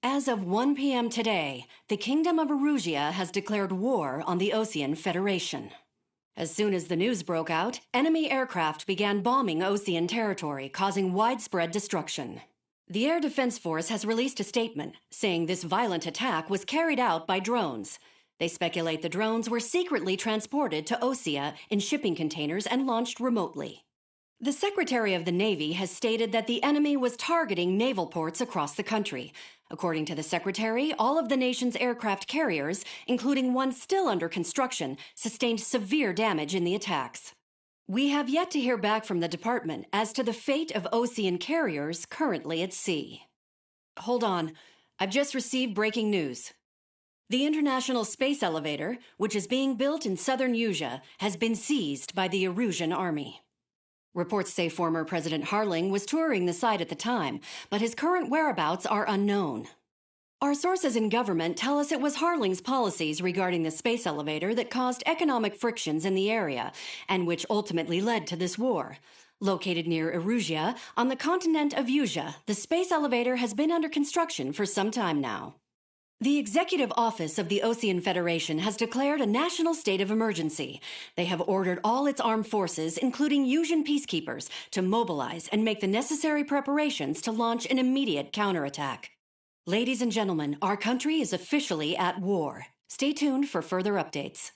As of 1 p.m. today, the Kingdom of Erusia has declared war on the Osean Federation. As soon as the news broke out, enemy aircraft began bombing Osean territory, causing widespread destruction. The Air Defense Force has released a statement saying this violent attack was carried out by drones. They speculate the drones were secretly transported to Osea in shipping containers and launched remotely. The Secretary of the Navy has stated that the enemy was targeting naval ports across the country. According to the Secretary, all of the nation's aircraft carriers, including one still under construction, sustained severe damage in the attacks. We have yet to hear back from the department as to the fate of Osean carriers currently at sea. Hold on. I've just received breaking news. The International Space Elevator, which is being built in southern Erusia, has been seized by the Erusian army. Reports say former President Harling was touring the site at the time, but his current whereabouts are unknown. Our sources in government tell us it was Harling's policies regarding the space elevator that caused economic frictions in the area, and which ultimately led to this war. Located near Erusia, on the continent of Erusia, the space elevator has been under construction for some time now. The Executive Office of the Osean Federation has declared a national state of emergency. They have ordered all its armed forces, including Erusian peacekeepers, to mobilize and make the necessary preparations to launch an immediate counterattack. Ladies and gentlemen, our country is officially at war. Stay tuned for further updates.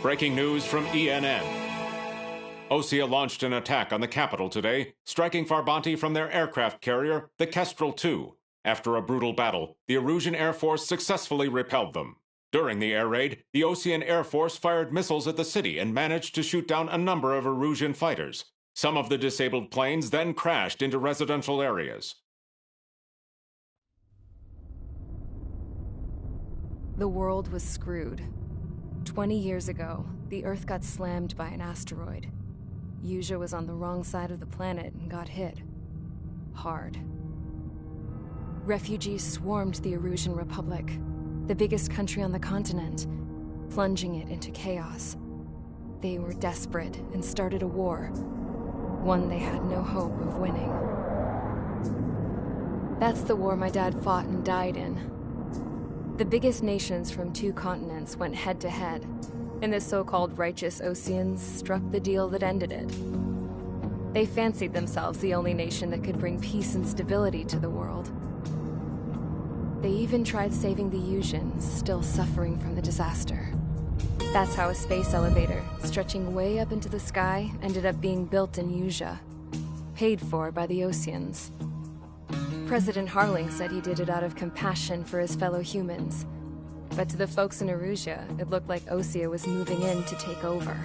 Breaking news from ENN. Osea launched an attack on the capital today, striking Farbanti from their aircraft carrier, the Kestrel II. After a brutal battle, the Erusian Air Force successfully repelled them. During the air raid, the Osean Air Force fired missiles at the city and managed to shoot down a number of Erusian fighters. Some of the disabled planes then crashed into residential areas. The world was screwed. 20 years ago, the Earth got slammed by an asteroid. Erusia was on the wrong side of the planet and got hit. Hard. Refugees swarmed the Erusian Republic, the biggest country on the continent, plunging it into chaos. They were desperate and started a war, one they had no hope of winning. That's the war my dad fought and died in. The biggest nations from 2 continents went head-to-head, and the so-called righteous Oseans struck the deal that ended it. They fancied themselves the only nation that could bring peace and stability to the world. They even tried saving the Usians, still suffering from the disaster. That's how a space elevator, stretching way up into the sky, ended up being built in Usia, paid for by the Oseans. President Harling said he did it out of compassion for his fellow humans. But to the folks in Erusia, it looked like Osea was moving in to take over.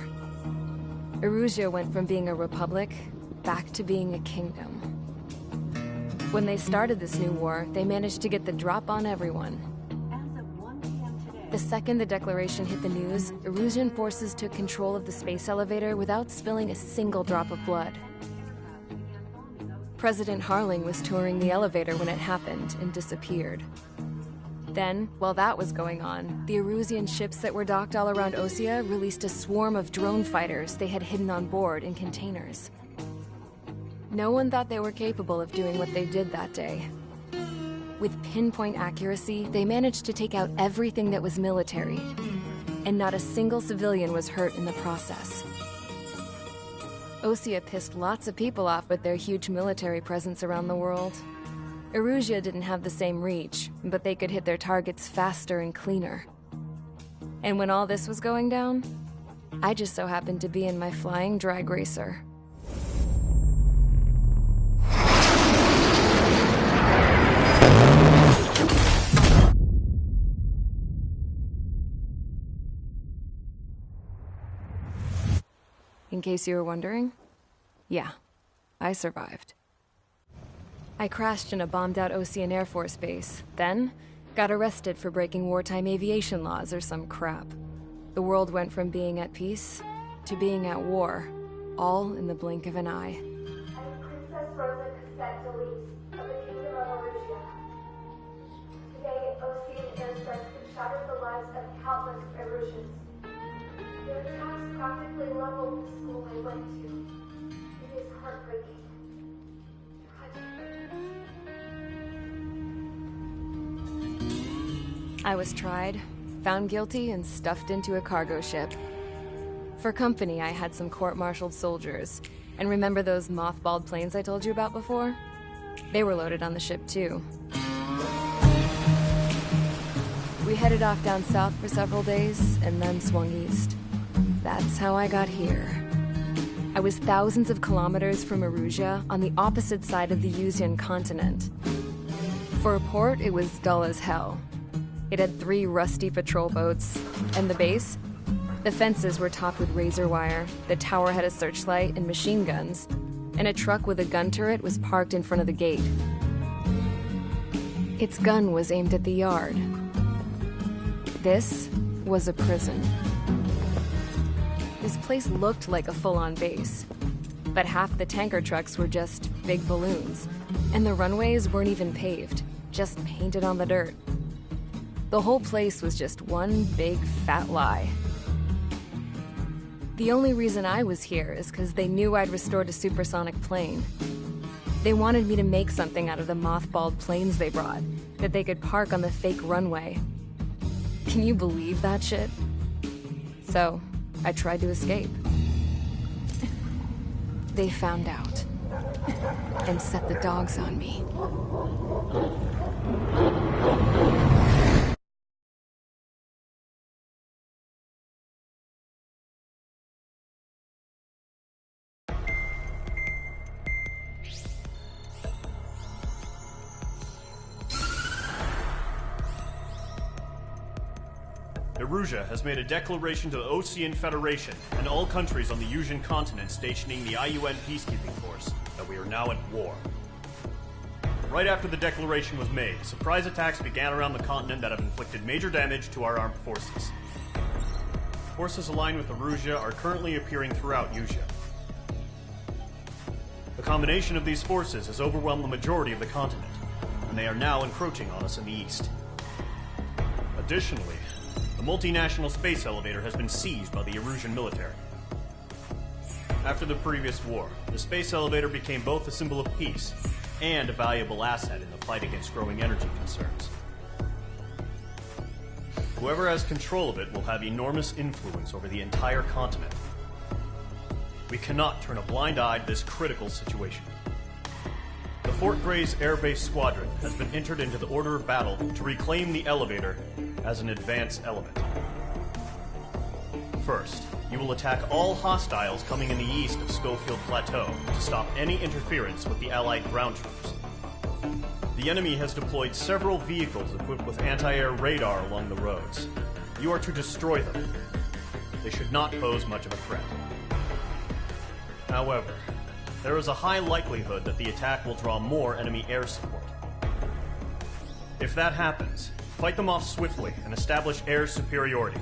Erusia went from being a republic back to being a kingdom. When they started this new war, they managed to get the drop on everyone. The second the declaration hit the news, Erusian forces took control of the space elevator without spilling a single drop of blood. President Harling was touring the elevator when it happened and disappeared. Then, while that was going on, the Erusian ships that were docked all around Osea released a swarm of drone fighters they had hidden on board in containers. No one thought they were capable of doing what they did that day. With pinpoint accuracy, they managed to take out everything that was military, and not a single civilian was hurt in the process. Osea pissed lots of people off with their huge military presence around the world. Erusia didn't have the same reach, but they could hit their targets faster and cleaner. And when all this was going down, I just so happened to be in my flying drag racer. In case you were wondering, yeah, I survived. I crashed in a bombed-out Osean Air Force base, then got arrested for breaking wartime aviation laws or some crap. The world went from being at peace to being at war, all in the blink of an eye. I'm Princess Rosa Cassette Delise of the Kingdom of Erusia. Today, Osean airstrikes have shattered the lives of countless Erusians. Their attacks practically leveled the school I went to. It is heartbreaking. I was tried, found guilty, and stuffed into a cargo ship. For company, I had some court-martialed soldiers. And remember those mothballed planes I told you about before? They were loaded on the ship, too. We headed off down south for several days, and then swung east. That's how I got here. I was thousands of kilometers from Erusia, on the opposite side of the Usian continent. For a port, it was dull as hell. It had 3 rusty patrol boats, and the base? The fences were topped with razor wire, the tower had a searchlight and machine guns, and a truck with a gun turret was parked in front of the gate. Its gun was aimed at the yard. This was a prison. This place looked like a full-on base, but half the tanker trucks were just big balloons, and the runways weren't even paved, just painted on the dirt. The whole place was just one big fat lie. The only reason I was here is because they knew I'd restored a supersonic plane. They wanted me to make something out of the mothballed planes they brought, that they could park on the fake runway. Can you believe that shit? So, I tried to escape. They found out, and set the dogs on me. Erusia has made a declaration to the Osean Federation and all countries on the Usian continent stationing the IUN peacekeeping force that we are now at war. Right after the declaration was made, surprise attacks began around the continent that have inflicted major damage to our armed forces. Forces aligned with Erusia are currently appearing throughout Usia. The combination of these forces has overwhelmed the majority of the continent, and they are now encroaching on us in the east. Additionally, the multinational space elevator has been seized by the Erusian military. After the previous war, the space elevator became both a symbol of peace and a valuable asset in the fight against growing energy concerns. Whoever has control of it will have enormous influence over the entire continent. We cannot turn a blind eye to this critical situation. The Fort Gray's Air Base Squadron has been entered into the order of battle to reclaim the elevator as an advance element. First, you will attack all hostiles coming in the east of Schofield Plateau to stop any interference with the Allied ground troops. The enemy has deployed several vehicles equipped with anti-air radar along the roads. You are to destroy them. They should not pose much of a threat. However, there is a high likelihood that the attack will draw more enemy air support. If that happens, fight them off swiftly and establish air superiority.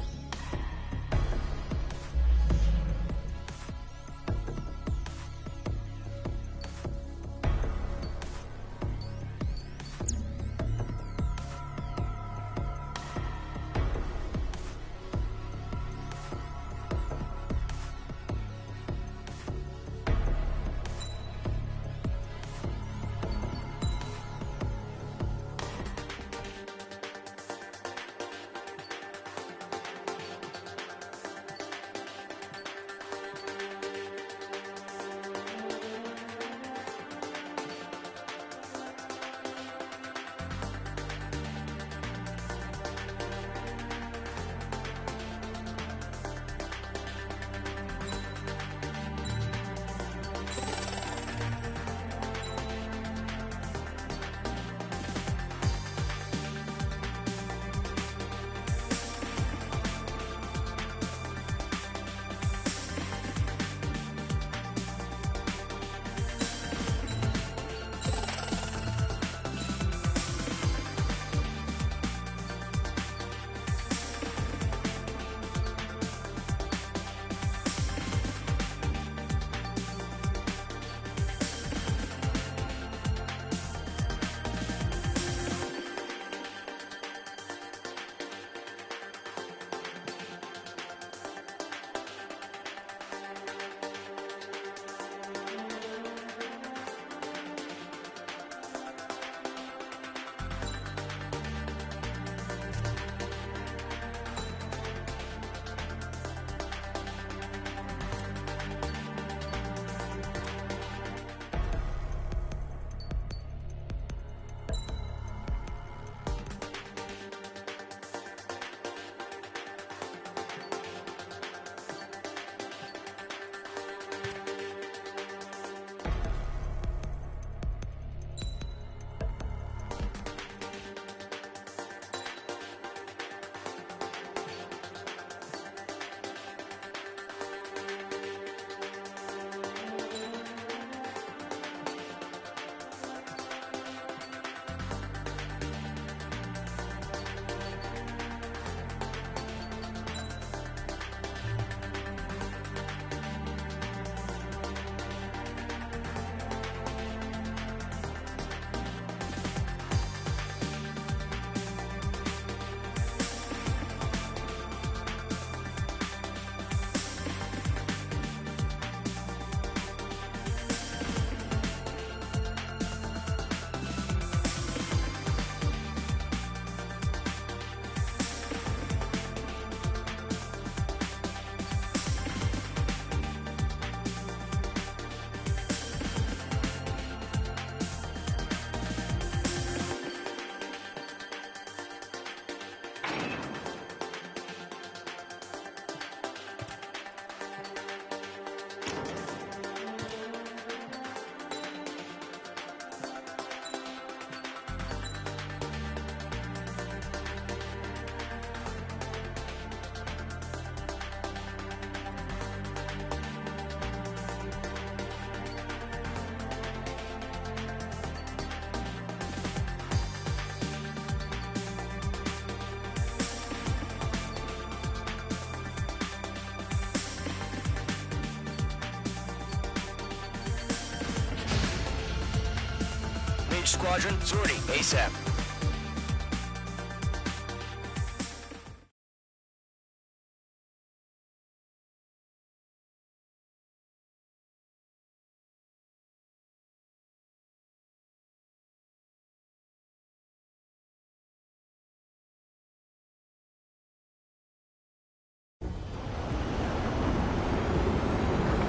Squadron, sortie, ASAP.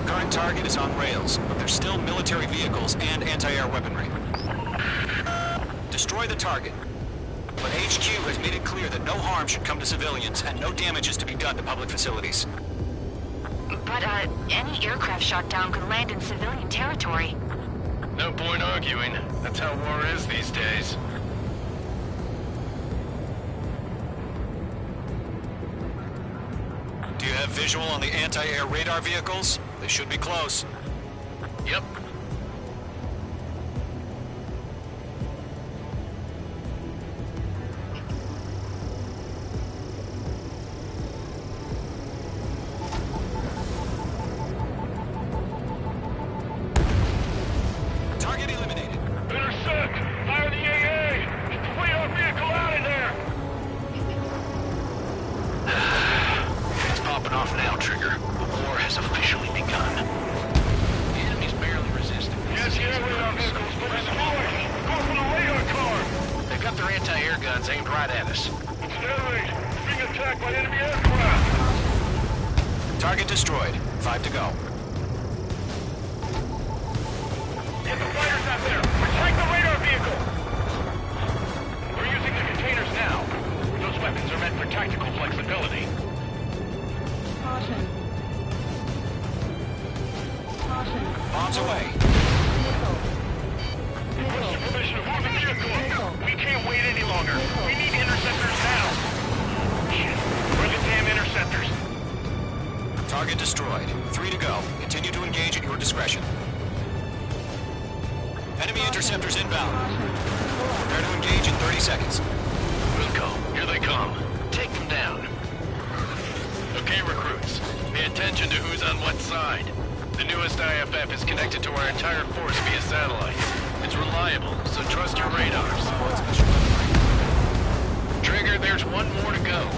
Current target is on rails, but there's still military vehicles and anti-air weaponry. Destroy the target. But HQ has made it clear that no harm should come to civilians and no damage is to be done to public facilities. But, any aircraft shot down could land in civilian territory. No point arguing. That's how war is these days. Do you have visual on the anti-air radar vehicles? They should be close. Yep. Target eliminated. Intercept! Fire the AA! Get the radar vehicle out of there! It's popping off now, Trigger. The war has officially begun. The enemy's barely resisting. Yes, radar vehicles, but destroyed! Go for the radar car! They've got their anti-air guns aimed right at us. Stanley, being attacked by enemy aircraft! Target destroyed. 5 to go. Get the fighters out there! Attack the radar vehicle! We're using the containers now. Those weapons are meant for tactical flexibility. Caution. Caution. Bombs away. Missile. What's the permission to move the vehicle? Missile. We can't wait any longer. Missile. We need interceptors now. Shit. Where are the damn interceptors? Target destroyed. 3 to go. Continue to engage at your discretion. Enemy interceptors inbound. Prepare to engage in 30 seconds. Wilco, here they come. Take them down. Okay, recruits. Pay attention to who's on what side. The newest IFF is connected to our entire force via satellites. It's reliable, so trust your radars. Trigger, there's one more to go.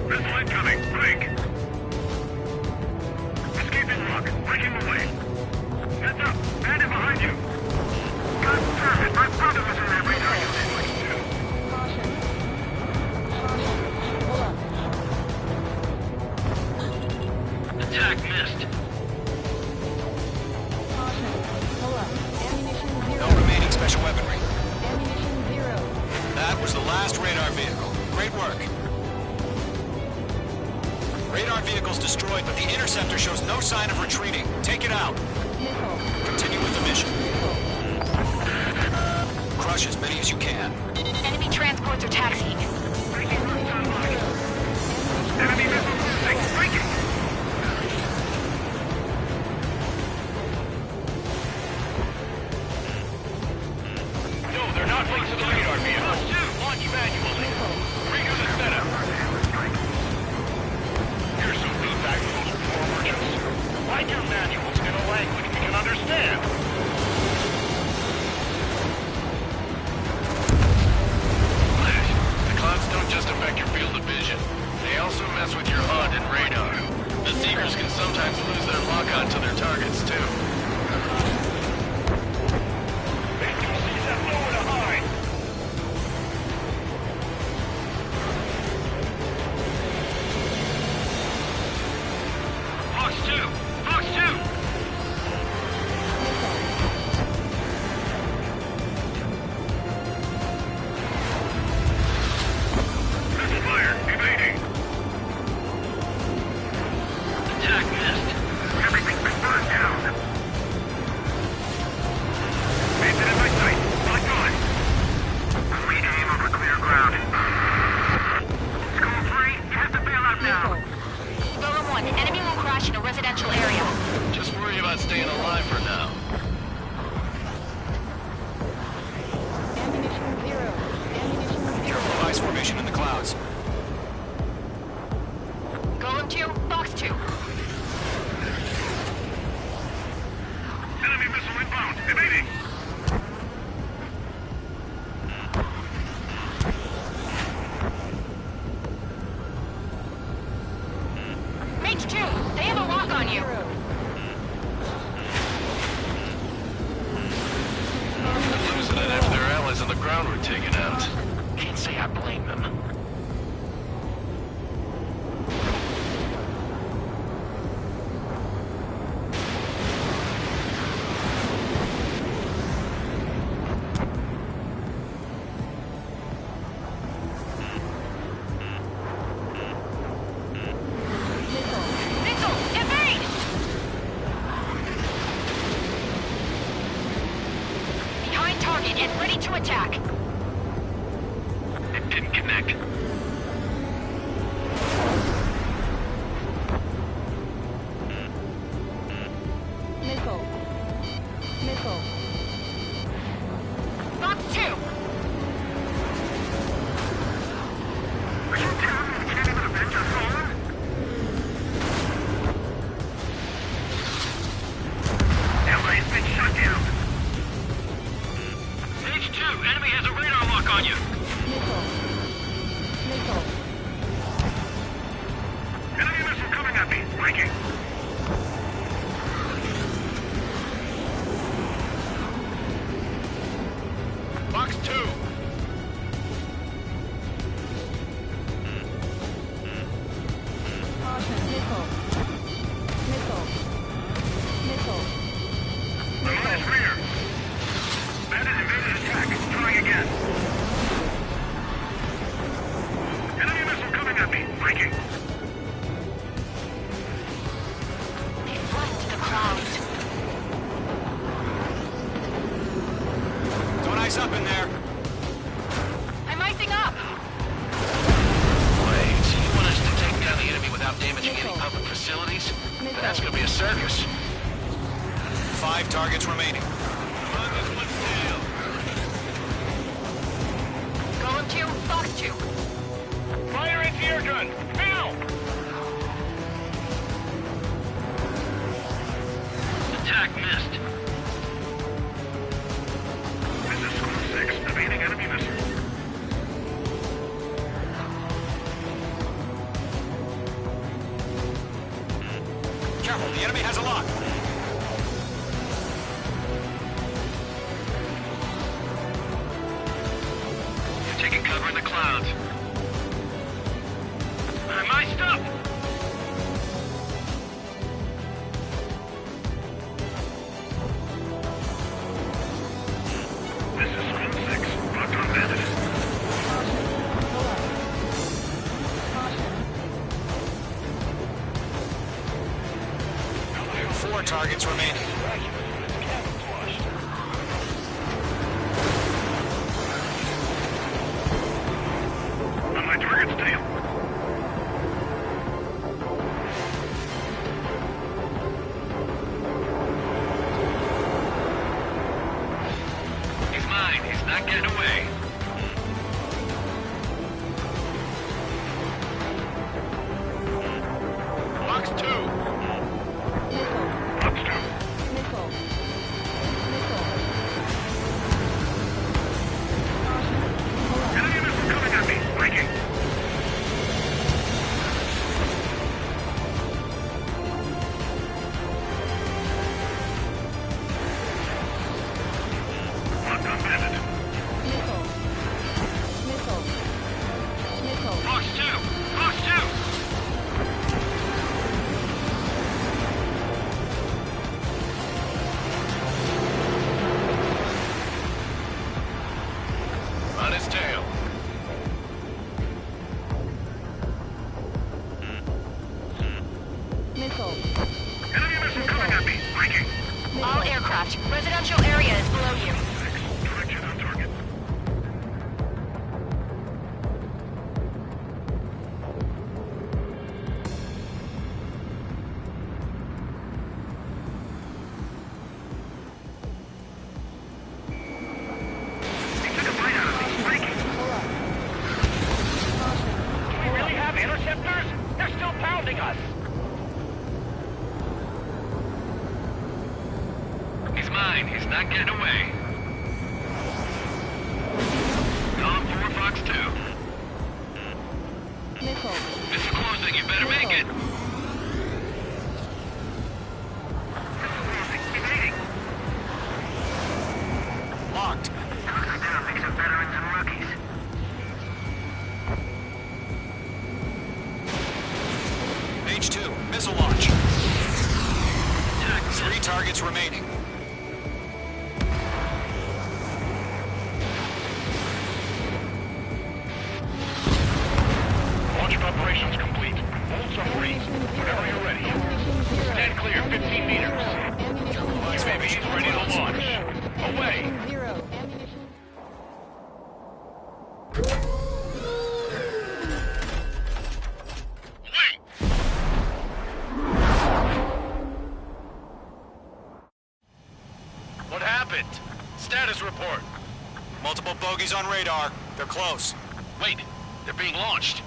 Missile incoming. Break. Escaping lock. Breaking away. Heads up. Bandit behind you. God damn it. My brother was in that radar unit. Caution. Caution. Pull up. Attack missed. Caution. Pull up. Ammunition No 0. remaining special weaponry. Ammunition 0. That was the last radar vehicle. Great work. Radar vehicle's destroyed, but the interceptor shows no sign of retreating. Take it out. Missile. Continue with the mission. Crush as many as you can. Enemy transports are taxiing. Enemy missile moving. Breaking. No, they're not linked to the radar vehicle. Launch manually. Redo the setup. Here's some feedback from those poor merchants. Write your manuals in a language we can understand. The clouds don't just affect your field of vision. They also mess with your HUD and radar. The Seekers can sometimes lose their lock-on to their targets, too. APCs have nowhere to hide. Fox 2! Fox 2! Missile fire! Evading! Attack missed. Everything's been burned down. Missile. Missile. Missile. I'm on his rear. Bandit evaded attack. Trying again. Enemy missile coming at me. Breaking. They flight to the clouds. Don't ice up in there. I'm icing up. Wait, so you want us to take down the enemy without damaging any public facilities? That's gonna be a circus. 5 targets remaining. Golem 2, Fox 2. Fire anti-air gun. Now! Attack missed. This is Squad 6. Evading enemy missile. Careful, the enemy has a lock. Taking cover in the clouds. I'm iced up! This is Squad 6. Locked on bandit. Caution. 4 targets remaining. On my target's tail. He's mine. He's not getting away. Fox 2. Fox 2. Missile. Missile. Enemy missile coming at me. Breaking. Locked on bandit. Missile. Missile. Missile. Fox 2. Fox 2. On his tail. Missile. Enemy missile coming at me. Breaking. All aircraft. Residential area is below you. 6. Direction on target. He took a bite out of me. Breaking. Caution. Do we really have interceptors? They're still pounding us. He's mine. He's not getting away. Column 4, Fox 2. Missile. Missile closing. You better make it. Evading. Locked. Down, mix of veterans and rookies. H2, missile launch. 3 targets remaining. Launch preparations complete. Hold submarines. Whenever you're ready. Stand clear, 15 meters. UAVs ready to launch. Away. 0. Ammunition. Wait! What happened? Status report. Multiple bogeys on radar. They're close. Wait, they're being launched.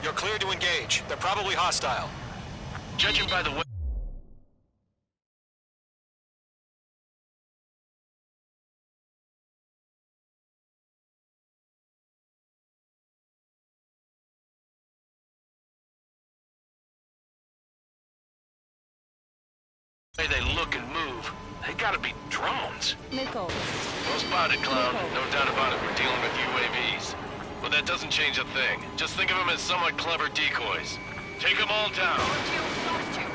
You're cleared to engage. They're probably hostile. Judging by the way they look and move, they gotta be drones. Missile. Well spotted, Cloud. No doubt about it. We're dealing with UAVs. but that doesn't change a thing. Just think of them as somewhat clever decoys. Take them all down.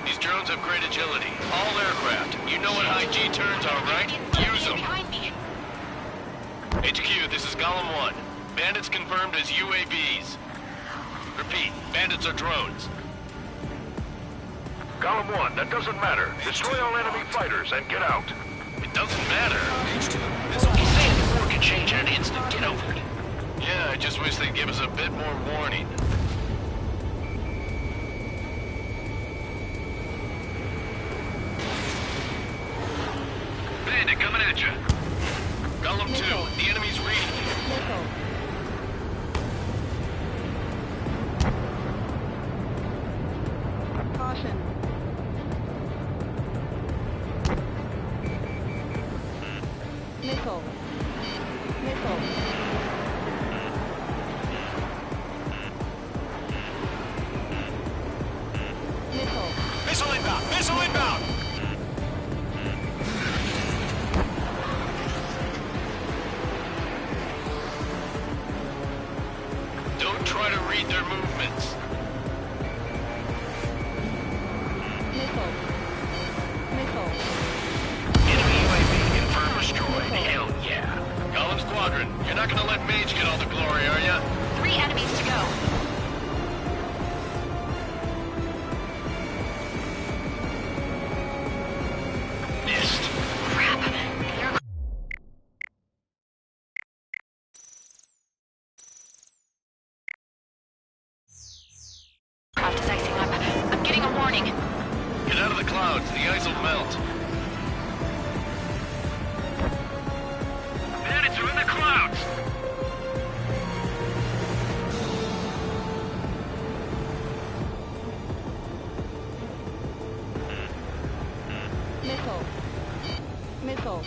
These drones have great agility. All aircraft. You know what high G turns are, right? Use them. HQ, this is Golem 1. Bandits confirmed as UAVs. Repeat, bandits are drones. Golem 1, that doesn't matter. Destroy all enemy fighters and get out. It doesn't matter. H2, missile. He's saying the war could change in an instant. Get over it. Yeah, I just wish they'd give us a bit more warning. Bandit coming at you. Golem 2, the enemy's reading you. Missile. Caution. Missile. Missile. Missile. Missile inbound! Missile inbound! Don't try to read their movements. Missile. Missile. Enemy UAV confirmed destroyed. Hell yeah. Golem Squadron, you're not gonna let Mage get all the glory, are ya? 3 enemies to go. Missed. Crap. The aircraft is icing up. I'm getting a warning. Get out of the clouds, the ice will melt. Bandits are in the clouds. Missile. Missile.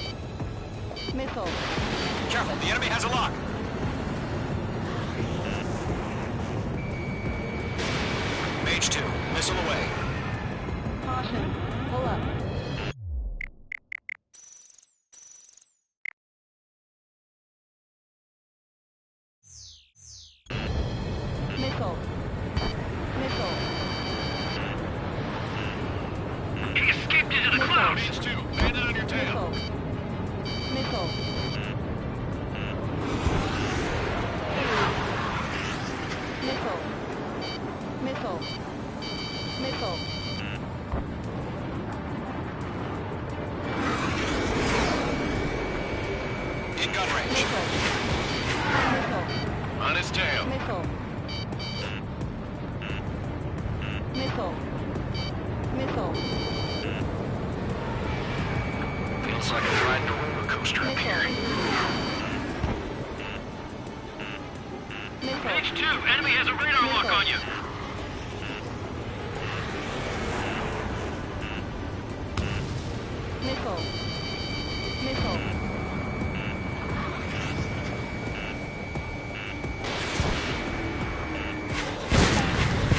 Missile. Careful, the enemy has a lock. Mage 2, missile away. Caution. Pull up. Missile. Missile. He escaped into the clouds. Mage 2, bandit on your tail. Missile. Missile. Missile. Missile. Missile. In gun range. Missile. Missile. On his tail. Missile. Missile. Missile. Feels like I'm riding a roller coaster up here. Missile. Page 2, enemy has a radar lock on you. Missile. Missile.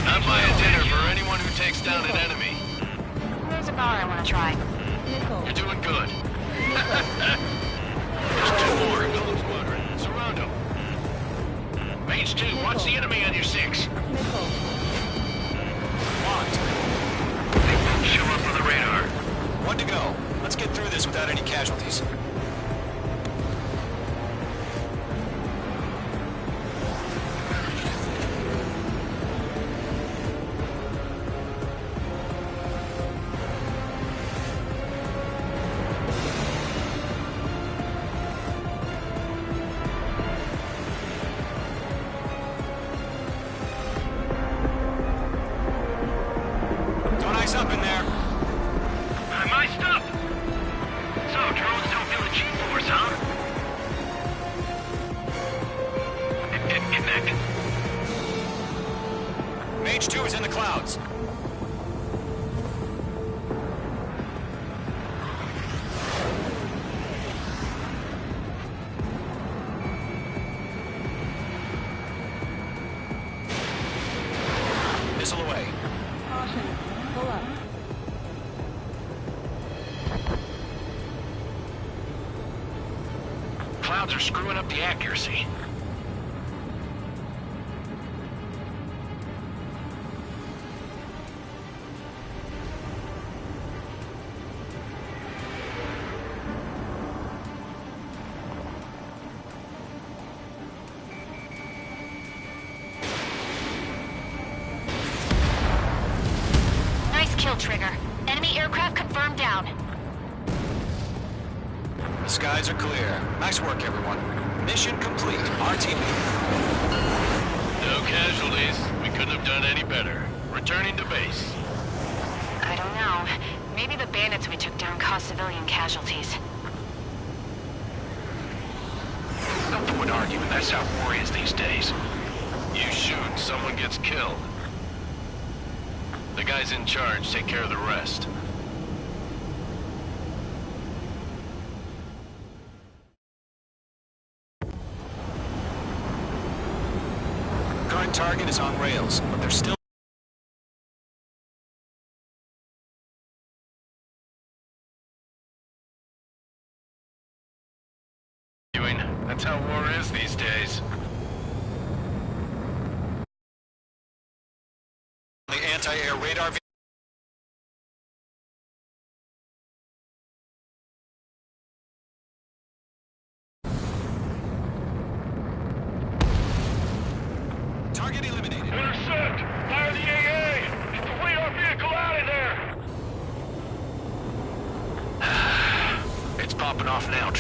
Not buy a dinner for anyone who takes down an enemy. There's a bar I want to try. Missile. You're doing good. There's 2 more, Golem Squadron. Surround them. Mage 2, watch the enemy on your 6. Missile. Locked. They won't show up on the radar. 1 to go. Let's get through this without any casualties. Don't ice up in there. I'm iced up. So, drones don't feel the G-force, huh? It didn't connect. Mage 2 is in the clouds. Missile away. Caution. Pull up. Clouds are screwing up the accuracy. kill trigger. Enemy aircraft confirmed down. The skies are clear. Nice work, everyone. Mission complete. RTB. No casualties. We couldn't have done any better. Returning to base. I don't know. Maybe the bandits we took down caused civilian casualties. No point arguing. That's how war is these days. You shoot, someone gets killed. The guys in charge take care of the rest. Current target is on rails, but they're still... That's how war is these days. The anti-air radar... Target eliminated. Intercept! Fire the AA! Get the radar vehicle out of there! It's popping off now.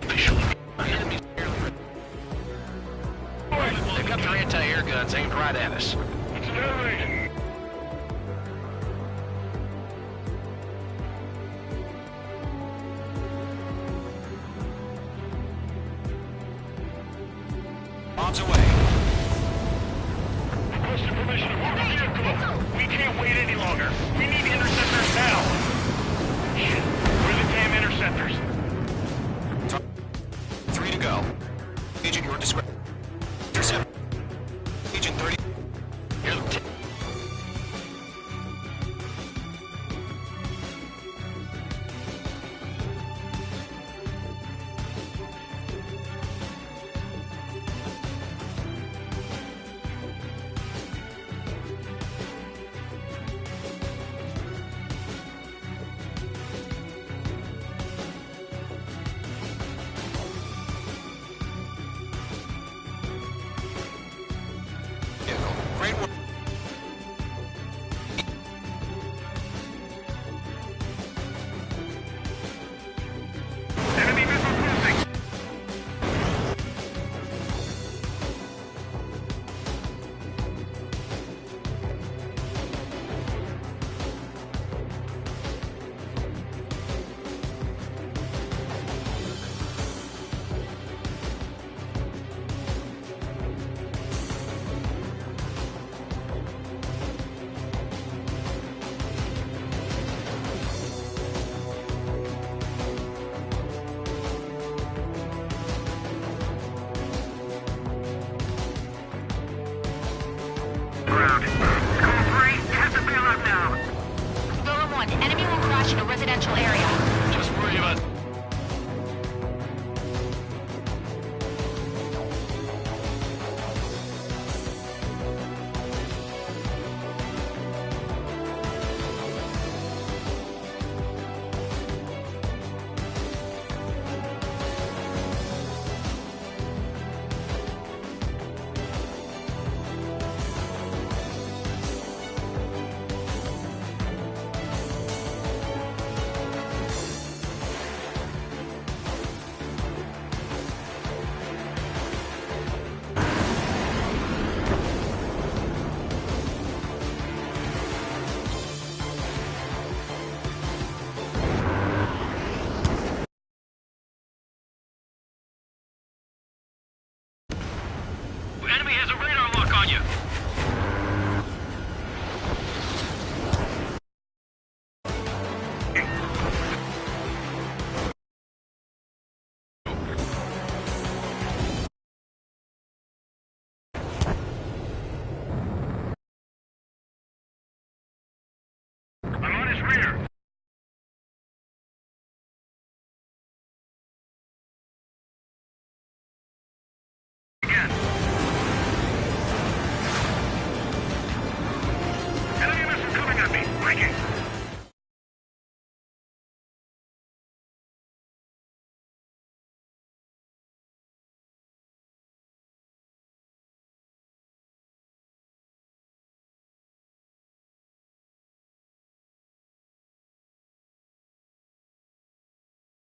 Officially. Enemies barely... They've got their anti-air guns aimed right at us. Accelerate! Bombs away. Requesting permission to move the vehicle! We can't wait any longer! We need interceptors now! Shit, where are the damn interceptors? 3 to go. Agent, your discretion. Intercept. Agent 30. You're the... Great work. Enemy missile cruising! Ground. Call 3, have to bail out now. Roller 1, enemy will crash in a residential area.